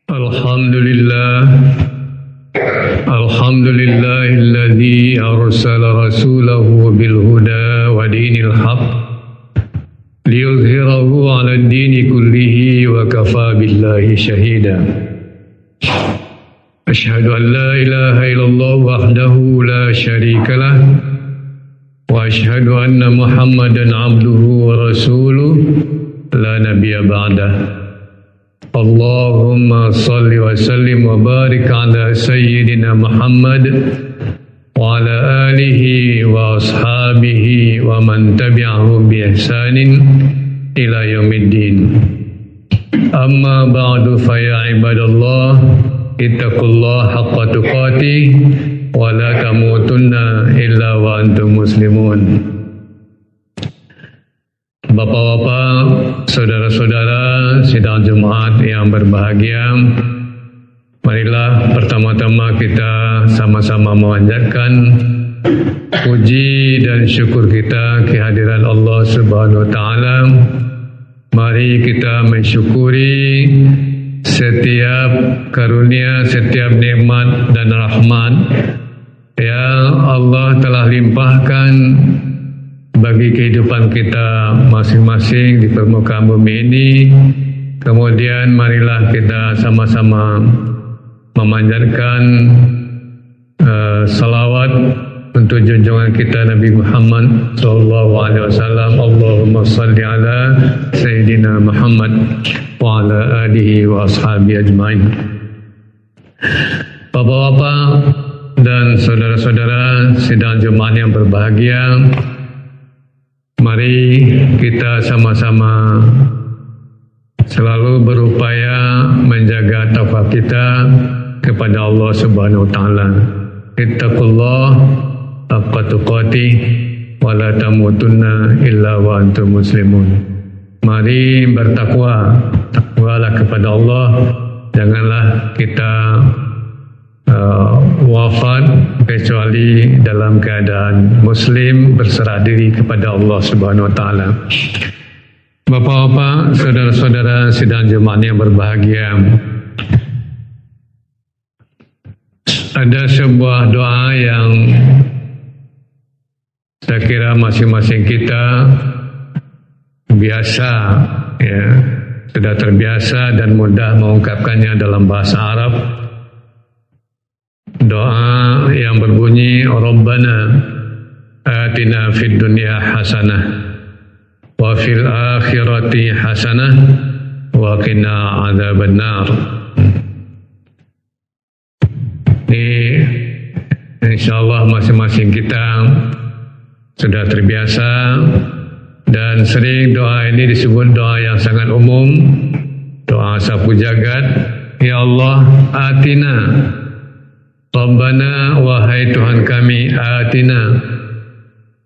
Alhamdulillah Alladzi arsala rasulahu bil huda wa dinil haq liyuzhirahu 'ala ad-dini kullihi wa kafa billahi shahida. Asyhadu an la ilaha illallah wahdahu la syarika lah wa asyhadu anna Muhammadan 'abduhu wa rasuluhu la nabiyya ba'dah. Allahumma salli wa sallim wa barik ala sayyidina Muhammad wa ala alihi wa ashabihi wa man tabi'ahum bi ihsanin ila yaumiddin. Amma ba'du fa ya ibadallah ittaqullaha haqqa tuqatih wa la tamutunna illa wa antum muslimun. Bapak-bapak, saudara-saudara sidang Jumat yang berbahagia, marilah pertama-tama kita sama-sama memanjatkan puji dan syukur kita kehadiran Allah Subhanahu wa taala. Mari kita mensyukuri setiap karunia, setiap nikmat dan rahmat yang Allah telah limpahkan bagi kehidupan kita masing-masing di permukaan bumi ini. Kemudian marilah kita sama-sama memanjatkan salawat untuk junjungan kita Nabi Muhammad SAW. Allahumma salli ala Sayyidina Muhammad wa ala alihi wa ashabihi ajma'in. Bapak-bapak dan saudara-saudara sidang Jumat yang berbahagia, mari kita sama-sama selalu berupaya menjaga taqwa kita kepada Allah Subhanahu wa taala. Ittaqullah haqqa tuqatih wa la tamutunna illa wa antum muslimun. Mari bertakwa, takwalah kepada Allah. Janganlah kita wafat kecuali dalam keadaan muslim berserah diri kepada Allah Subhanahu wa taala. Bapak-bapak, saudara-saudara sidang Jumat yang berbahagia, ada sebuah doa yang saya kira masing-masing kita biasa, ya, sudah terbiasa dan mudah mengungkapkannya dalam bahasa Arab. Doa yang berbunyi, Rabbana atina fid dunya hasanah wa fil akhirati hasanah wa qina adzabannar. Ini insyaallah masing-masing kita sudah terbiasa dan sering doa ini disebut doa yang sangat umum, doa sapu jagat. Ya Allah, atina, Rabbana, wahai Tuhan kami, atina,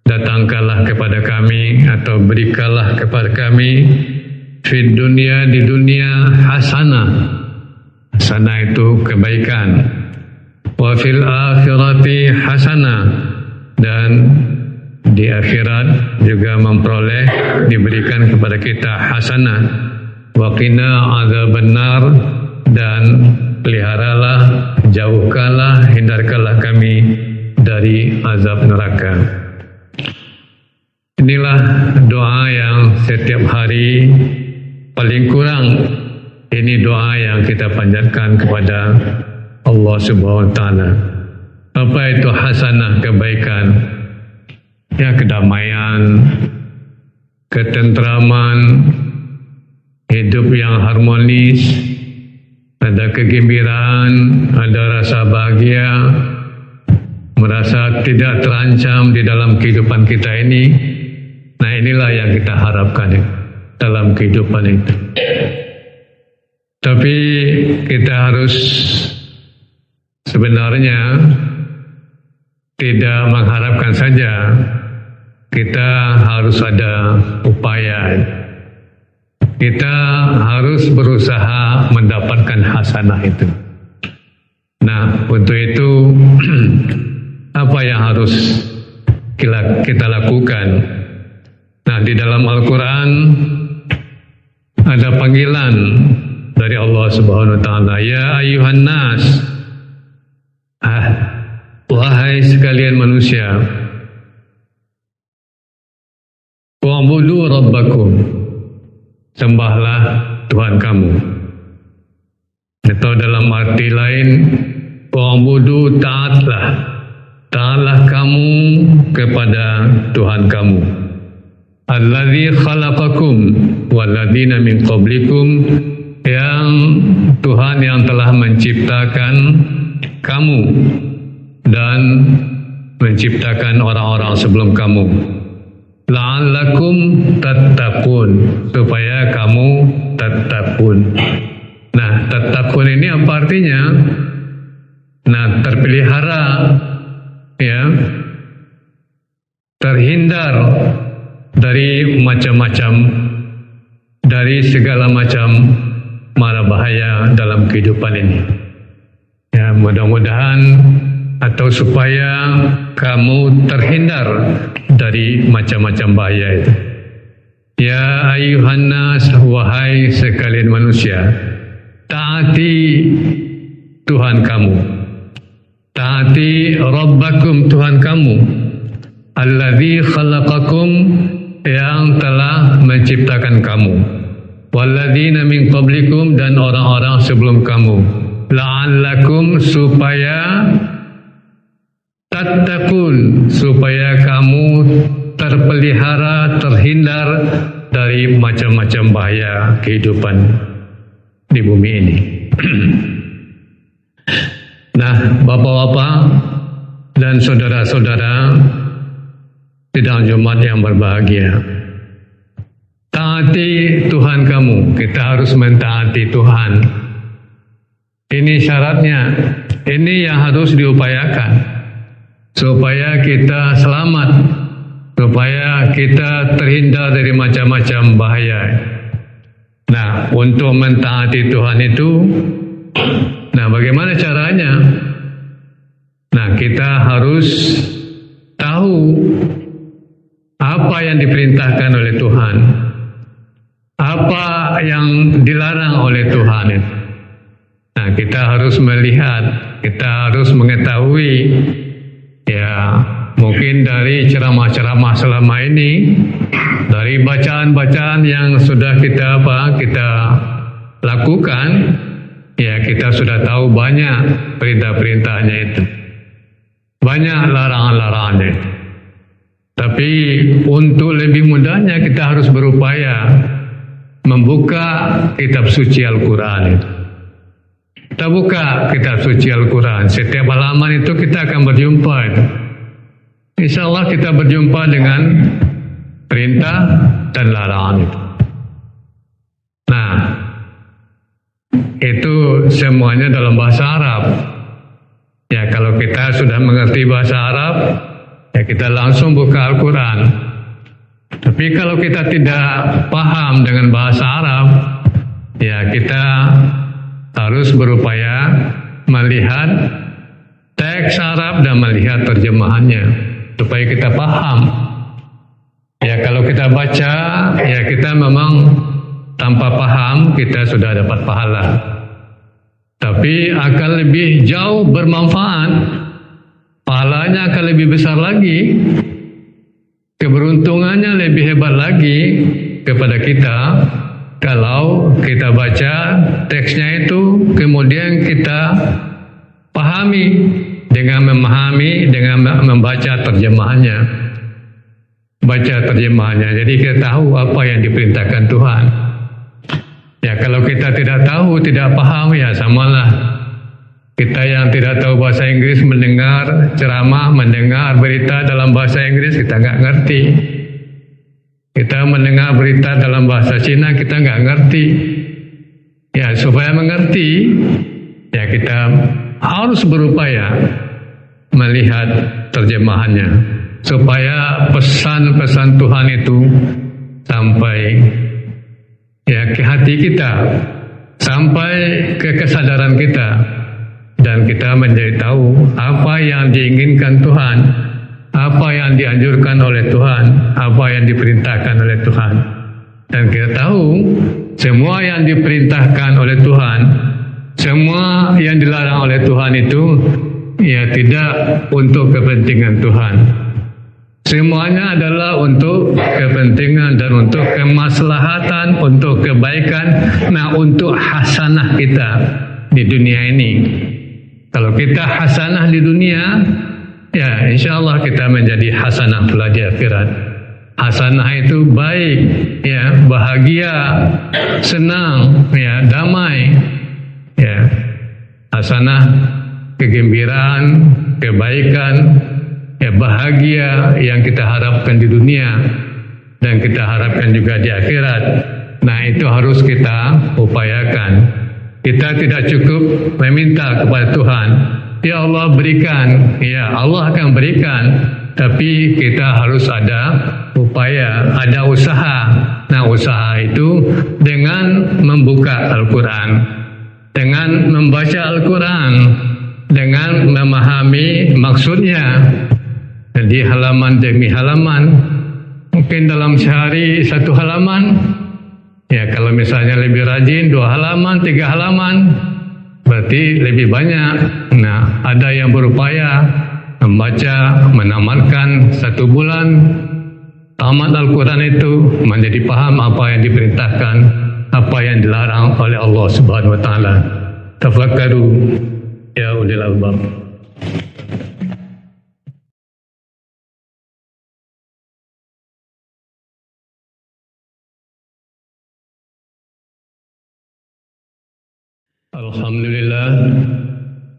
datangkanlah kepada kami atau berikanlah kepada kami fid dunia, di dunia, hasanah. Hasanah itu kebaikan. Wa fil akhirati hasanah, dan di akhirat juga memperoleh, diberikan kepada kita hasanah. Wa qina adzabannar, dan peliharalah, jauhkanlah, hindarkanlah kami dari azab neraka. Inilah doa yang setiap hari paling kurang ini doa yang kita panjatkan kepada Allah Subhanahu wa taala. Apa itu hasanah? Kebaikan, ya, kedamaian, ketentraman, hidup yang harmonis, ada kegembiraan, ada rasa bahagia, merasa tidak terancam di dalam kehidupan kita ini. Nah, inilah yang kita harapkan dalam kehidupan itu. Tapi kita harus sebenarnya tidak mengharapkan saja, kita harus ada upaya. Kita harus berusaha mendapatkan hasanah itu. Nah, untuk itu apa yang harus kita lakukan? Nah, di dalam Al-Quran ada panggilan dari Allah Subhanahu wa taala. Ya ayuhan nas, wahai sekalian manusia, wa'budu rabbakum, sembahlah Tuhan kamu. Atau dalam arti lain, wa'budu, taatlah kamu kepada Tuhan kamu. Alladzi khalaqakum walladzina min qablikum, yang Tuhan yang telah menciptakan kamu dan menciptakan orang-orang sebelum kamu. La'allakum tattaqun, supaya kamu tattaqun. Nah, tattaqun ini apa artinya? Nah, terpelihara, ya, terhindar dari macam-macam, dari segala macam mara bahaya dalam kehidupan ini. Ya, mudah-mudahan atau supaya kamu terhindar dari macam-macam bahaya itu. Ya ayuhan nas, wahai sekalian manusia, taati Tuhan kamu, taati Rabbakum, Tuhan kamu, alladzi khalaqakum, yang telah menciptakan kamu, walladzina min qablikum, dan orang-orang sebelum kamu, la'allakum, supaya tattaqun, supaya kamu terpelihara, terhindar dari macam-macam bahaya kehidupan di bumi ini. Nah, bapak-bapak dan saudara-saudara sidang Jumat yang berbahagia, taati Tuhan kamu. Kita harus mentaati Tuhan. Ini syaratnya, ini yang harus diupayakan supaya kita selamat, supaya kita terhindar dari macam-macam bahaya. Nah, untuk mentaati Tuhan itu, nah bagaimana caranya? Nah, kita harus tahu apa yang diperintahkan oleh Tuhan, apa yang dilarang oleh Tuhan itu. Nah, kita harus melihat, kita harus mengetahui, ya, mungkin dari ceramah-ceramah selama ini, dari bacaan-bacaan yang sudah kita lakukan, ya, kita sudah tahu banyak perintah-perintahnya itu, banyak larangan-larangannya itu. Tapi untuk lebih mudahnya kita harus berupaya membuka kitab suci Al-Quran itu. Kita buka kitab suci Al-Quran, setiap halaman itu kita akan berjumpa itu. Insya Allah kita berjumpa dengan perintah dan larangan itu. Nah, itu semuanya dalam bahasa Arab. Ya, kalau kita sudah mengerti bahasa Arab, ya kita langsung buka Al-Quran. Tapi kalau kita tidak paham dengan bahasa Arab, ya kita harus berupaya melihat teks Arab dan melihat terjemahannya supaya kita paham. Ya, kalau kita baca, ya kita memang tanpa paham kita sudah dapat pahala. Tapi akan lebih jauh bermanfaat, pahalanya akan lebih besar lagi, keberuntungannya lebih hebat lagi kepada kita kalau kita baca teksnya itu kemudian kita pahami dengan memahami, dengan membaca terjemahannya, baca terjemahannya. Jadi kita tahu apa yang diperintahkan Tuhan. Ya, kalau kita tidak tahu, tidak paham, ya samalah kita yang tidak tahu bahasa Inggris mendengar ceramah, mendengar berita dalam bahasa Inggris, kita nggak ngerti. Kita mendengar berita dalam bahasa Cina, kita nggak ngerti. Ya, supaya mengerti, ya kita harus berupaya melihat terjemahannya, supaya pesan-pesan Tuhan itu sampai ya ke hati kita, sampai ke kesadaran kita, dan kita menjadi tahu apa yang diinginkan Tuhan, apa yang dianjurkan oleh Tuhan, apa yang diperintahkan oleh Tuhan. Dan kita tahu semua yang diperintahkan oleh Tuhan, semua yang dilarang oleh Tuhan itu ya tidak untuk kepentingan Tuhan. Semuanya adalah untuk kepentingan dan untuk kemaslahatan, untuk kebaikan, untuk hasanah kita di dunia ini. Kalau kita hasanah di dunia, ya insya Allah kita menjadi hasanah pula di akhirat. Hasanah itu baik, ya bahagia, senang, ya damai, ya hasanah kegembiraan, kebaikan, ya bahagia yang kita harapkan di dunia dan kita harapkan juga di akhirat. Nah itu harus kita upayakan. Kita tidak cukup meminta kepada Tuhan, ya Allah berikan, ya Allah akan berikan, tapi kita harus ada upaya, ada usaha. Nah usaha itu dengan membuka Al-Quran, dengan membaca Al-Quran, dengan memahami maksudnya. Jadi halaman demi halaman, mungkin dalam sehari 1 halaman, ya kalau misalnya lebih rajin 2 halaman, 3 halaman, berarti lebih banyak. Nah ada yang berupaya membaca, menamatkan 1 bulan, tamat Al-Quran itu, menjadi paham apa yang diperintahkan, apa yang dilarang oleh Allah Subhanahu Wa Taala. Tafakkaru ya ulil albab. Alhamdulillah,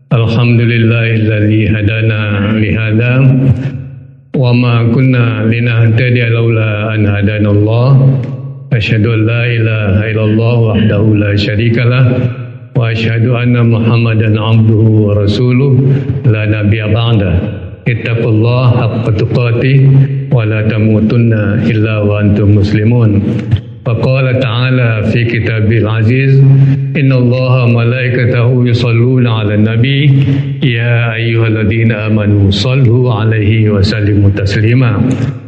alhamdulillahilladzi hadana lihada wa ma kunna linahtadiya laula an hadanallah. Asyhadu an la ilaha illallah wahdahu la syarikalah wa asyhadu anna Muhammadan abduhu wa rasuluh la nabiyya ba'da. Ittaqullaha haqqa tuqatih wa la tamutunna illa wa antum muslimun. Faqala ta'ala fi kitabil aziz, innallaha malaikatahu yusalluna 'alan nabi ya ayyuhalladzina amanu sallu 'alaihi wa sallimu taslima.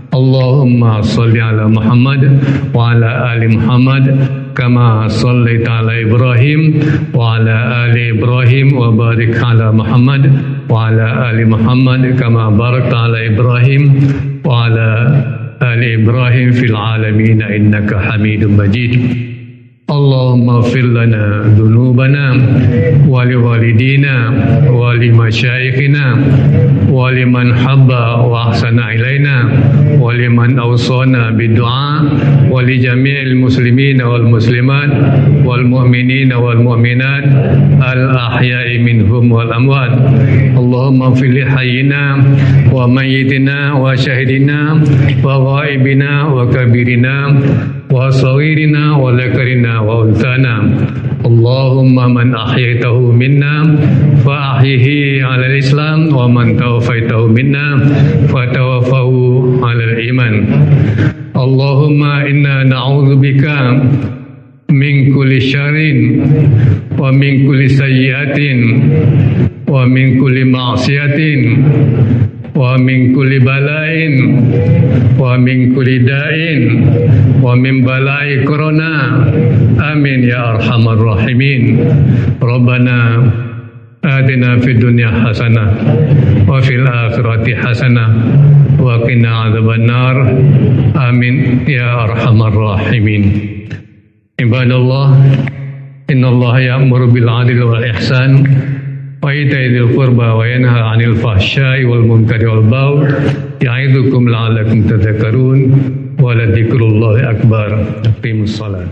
Allahumma salli ala Muhammad wa ala ali Muhammad kama sallaita ala Ibrahim wa ala ali Ibrahim wa barik ala Muhammad wa ala ali Muhammad kama barakta ala Ibrahim wa ala ali Ibrahim fil alamin innaka Hamidum Majid. Allahumma ighfir lana dhunubana wa liwalidina wa limasyayikhina wa liman habba wa ahsana ilaina wa liman awsana biddu'a wa li jami'il muslimina wal muslimat wal mu'minina wal mu'minat al ahya'i minhum wal amwat. Allahumma ighfir li hayyina wa mayyitina wa syahidina wa ghaibina wa kabirina wa sawirina wa lakarina wa unsana. Allahumma man ahyaytahu minna fa ahyihi ala al-islam wa man tawaffaytahu minna fa tawaffahu ala al-iman. Allahumma inna na'udzubika min kulli syarrin wa min kulli sayyi'atin wa min kulli ma'siyatin wa min kulli bala'in wa min kulli da'in wa min bala'i corona. Amin ya arhamar rahimin. Rabbana atina fid dunya hasanah wa fil akhirati hasanah wa qina adzabannar. Amin ya arhamar rahimin. Ibadallah, innallaha ya'muru bil 'adli wal ihsan wa ita'i dzil qurba wa yanha 'anil fahsya'i wal munkari wal baghi ya'idzukum la'allakum tadhakkarun wa la dzikrullahi akbar. Aqimus shalah.